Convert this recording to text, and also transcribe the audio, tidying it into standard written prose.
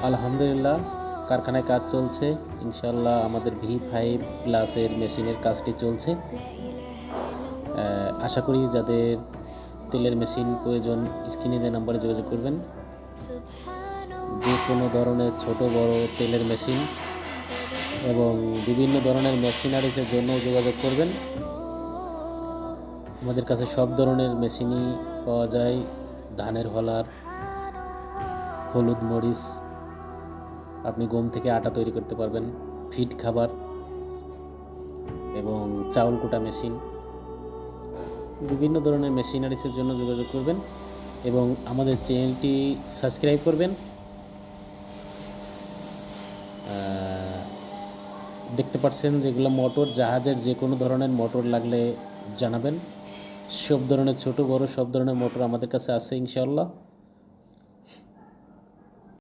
আলহামদুলিল্লাহ, কারখানায় কাজ চলছে। ইনশাল্লাহ আমাদের V5+ মেশিনের কাজটি চলছে। আশা করি যাদের তেলের মেশিন প্রয়োজন স্ক্রিনে দেওয়া নাম্বারে যোগাযোগ করবেন। যে কোনো ধরনের ছোট বড় তেলের মেশিন এবং বিভিন্ন ধরনের মেশিনারিজের জন্য যোগাযোগ করবেন। আমাদের কাছে সব ধরনের মেশিনই পাওয়া যায়। ধানের হলার, হলুদ মরিচ, আপনি গম থেকে আটা তৈরি করতে পারবেন, ফিড খাবার এবং চাউল কোটা মেশিন, বিভিন্ন ধরনের মেশিনারিজের জন্য যোগাযোগ করবেন এবং আমাদের চ্যানেলটি সাবস্ক্রাইব করবেন। দেখতে পাচ্ছেন যেগুলো মোটর, জাহাজের যে কোনো ধরনের মোটর লাগলে জানাবেন। সব ধরনের ছোট বড় সব ধরনের মোটর আমাদের কাছে আছে ইনশাআল্লাহ।